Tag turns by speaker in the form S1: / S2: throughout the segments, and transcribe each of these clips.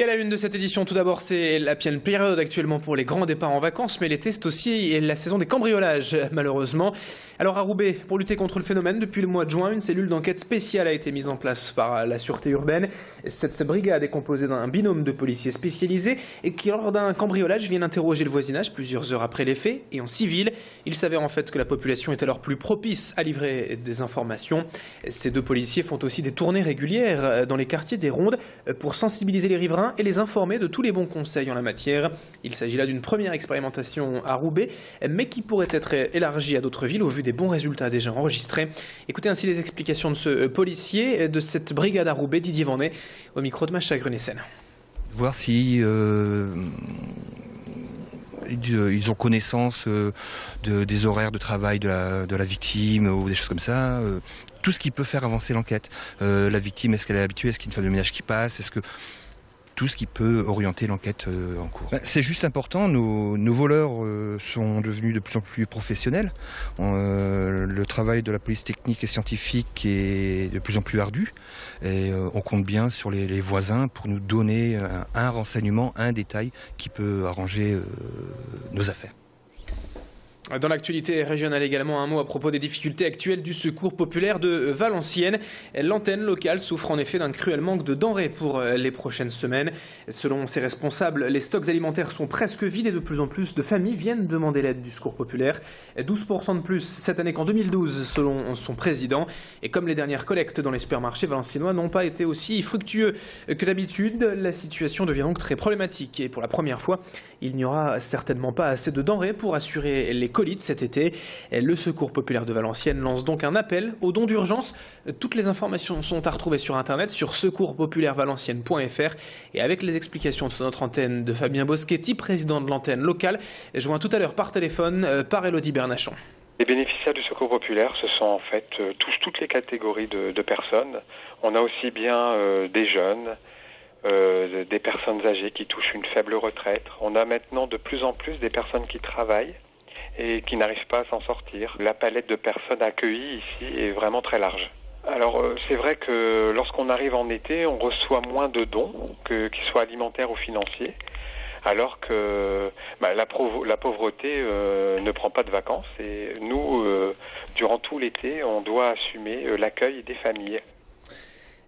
S1: Et à la une de cette édition, tout d'abord, c'est la pleine période actuellement pour les grands départs en vacances, mais les tests aussi et la saison des cambriolages, malheureusement. Alors à Roubaix, pour lutter contre le phénomène, depuis le mois de juin, une cellule d'enquête spéciale a été mise en place par la sûreté urbaine. Cette brigade est composée d'un binôme de policiers spécialisés et qui, lors d'un cambriolage, vient interroger le voisinage plusieurs heures après les faits. Et en civil, il s'avère en fait que la population est alors plus propice à livrer des informations. Ces deux policiers font aussi des tournées régulières dans les quartiers des rondes pour sensibiliser les riverains et les informer de tous les bons conseils en la matière. Il s'agit là d'une première expérimentation à Roubaix, mais qui pourrait être élargie à d'autres villes au vu des bons résultats déjà enregistrés. Écoutez ainsi les explications de ce policier de cette brigade à Roubaix, Didier Vannet, au micro de Macha Grenessen.
S2: Voir si ils ont connaissance des horaires de travail de la victime ou des choses comme ça. Tout ce qui peut faire avancer l'enquête. La victime, est-ce qu'elle est habituée? Est-ce qu'il y a une femme de ménage qui passe? Est-ce que tout ce qui peut orienter l'enquête en cours. C'est juste important, nos voleurs sont devenus de plus en plus professionnels. Le travail de la police technique et scientifique est de plus en plus ardu. Et on compte bien sur les voisins pour nous donner un renseignement, un détail qui peut arranger nos affaires.
S1: Dans l'actualité régionale également, un mot à propos des difficultés actuelles du Secours populaire de Valenciennes. L'antenne locale souffre en effet d'un cruel manque de denrées pour les prochaines semaines. Selon ses responsables, les stocks alimentaires sont presque vides et de plus en plus de familles viennent demander l'aide du Secours populaire. 12% de plus cette année qu'en 2012 selon son président. Et comme les dernières collectes dans les supermarchés valenciennois n'ont pas été aussi fructueux que d'habitude, la situation devient donc très problématique. Et pour la première fois, il n'y aura certainement pas assez de denrées pour assurer les colis de cet été. Le Secours populaire de Valenciennes lance donc un appel aux dons d'urgence. Toutes les informations sont à retrouver sur internet sur secourspopulaireValenciennes.fr et avec les explications de notre antenne de Fabien Boschetti, président de l'antenne locale, joint tout à l'heure par téléphone par Elodie Bernachon.
S3: Les bénéficiaires du Secours populaire, ce sont en fait toutes les catégories de personnes. On a aussi bien des jeunes, des personnes âgées qui touchent une faible retraite. On a maintenant de plus en plus des personnes qui travaillent et qui n'arrivent pas à s'en sortir. La palette de personnes accueillies ici est vraiment très large. Alors c'est vrai que lorsqu'on arrive en été, on reçoit moins de dons, qu'ils soient alimentaires ou financiers, alors que la pauvreté ne prend pas de vacances. Et nous, durant tout l'été, on doit assumer l'accueil des familles.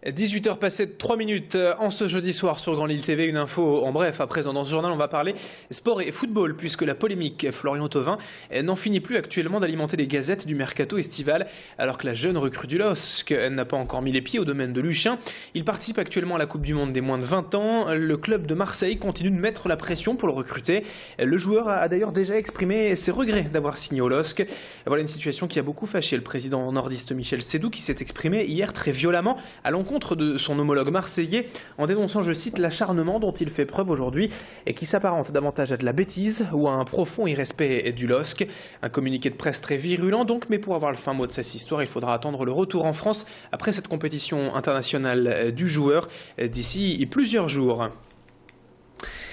S1: 18h passées de 3 minutes en ce jeudi soir sur Grand Lille TV. Une info en bref. À présent, dans ce journal, on va parler sport et football, puisque la polémique Florian Thauvin n'en finit plus actuellement d'alimenter les gazettes du mercato estival, alors que la jeune recrue du LOSC n'a pas encore mis les pieds au domaine de Luchin. Il participe actuellement à la Coupe du Monde des moins de 20 ans. Le club de Marseille continue de mettre la pression pour le recruter. Le joueur a d'ailleurs déjà exprimé ses regrets d'avoir signé au LOSC. Voilà une situation qui a beaucoup fâché le président nordiste Michel Sédou, qui s'est exprimé hier très violemment à l'encontre de son homologue marseillais en dénonçant, je cite, l'acharnement dont il fait preuve aujourd'hui et qui s'apparente davantage à de la bêtise ou à un profond irrespect du LOSC. Un communiqué de presse très virulent donc, mais pour avoir le fin mot de cette histoire, il faudra attendre le retour en France après cette compétition internationale du joueur d'ici plusieurs jours.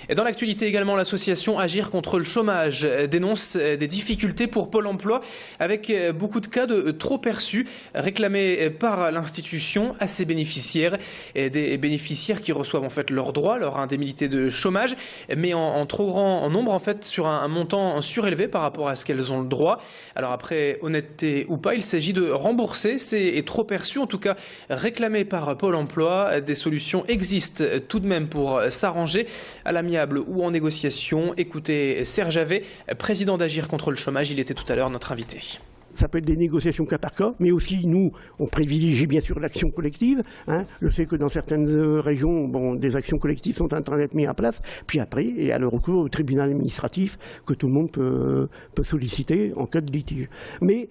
S1: Et dans l'actualité également, l'association Agir contre le chômage dénonce des difficultés pour Pôle emploi avec beaucoup de cas de trop perçus réclamés par l'institution à ses bénéficiaires. Et des bénéficiaires qui reçoivent en fait leurs droits, leur indemnité de chômage, mais en trop grand nombre en fait sur un montant surélevé par rapport à ce qu'elles ont le droit. Alors après, honnêteté ou pas, il s'agit de rembourser ces trop perçus, en tout cas réclamés par Pôle emploi. Des solutions existent tout de même pour s'arranger à l'amiable ou en négociation. Écoutez Serge Avet, président d'Agir contre le chômage, il était tout à l'heure notre invité.
S4: Ça peut être des négociations cas par cas, mais aussi nous, on privilégie bien sûr l'action collective. Je sais que dans certaines régions, des actions collectives sont en train d'être mises en place. Puis après, il y a le recours au tribunal administratif que tout le monde peut solliciter en cas de litige. Mais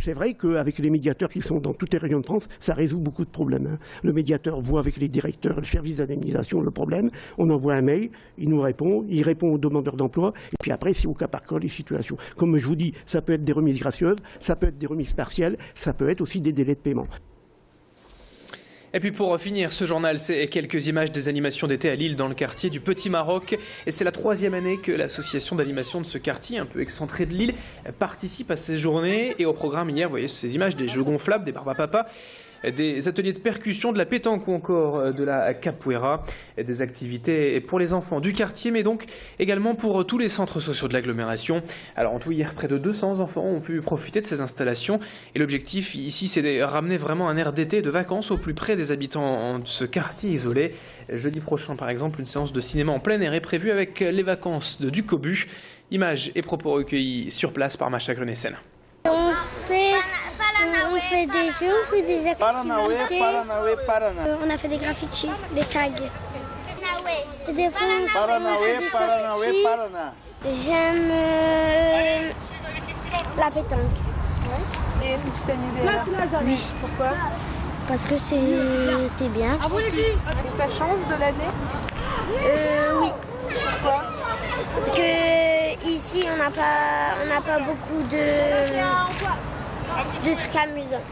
S4: c'est vrai qu'avec les médiateurs qui sont dans toutes les régions de France, ça résout beaucoup de problèmes. Le médiateur voit avec les directeurs et le service d'indemnisation le problème. On envoie un mail, il nous répond, il répond aux demandeurs d'emploi. Et puis après, c'est au cas par cas les situations. Comme je vous dis, ça peut être des remises gracieuses. Ça peut être des remises partielles, ça peut être aussi des délais de paiement.
S1: Et puis pour finir ce journal, c'est quelques images des animations d'été à Lille dans le quartier du Petit Maroc. Et c'est la 3e année que l'association d'animation de ce quartier, un peu excentré de Lille, participe à ces journées. Et au programme hier, vous voyez ces images des jeux gonflables, des barbapapa. des ateliers de percussion, de la pétanque ou encore de la capoeira, des activités pour les enfants du quartier, mais donc également pour tous les centres sociaux de l'agglomération. Alors en tout, hier, près de 200 enfants ont pu profiter de ces installations et l'objectif ici, c'est de ramener vraiment un air d'été, de vacances au plus près des habitants de ce quartier isolé. Jeudi prochain, par exemple, une séance de cinéma en plein air est prévue avec les vacances de Ducobu. Images et propos recueillis sur place par Macha Grenessen.
S5: On fait des jeux, on fait des activités. On a fait des graffitis, des tags. Et des fois, on fait des graffitis. J'aime la pétanque.
S6: Et est-ce que tu t'es amusée là?
S5: Oui.
S6: Pourquoi?
S5: Parce que c'était bien.
S6: Et ça change de l'année?
S5: Oui.
S6: Pourquoi?
S5: Parce que ici, on n'a pas beaucoup de trucs amusants.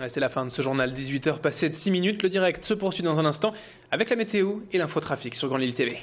S1: C'est la fin de ce journal, 18h passées de 6 minutes. Le direct se poursuit dans un instant avec la météo et l'infotrafic sur Grand Lille TV.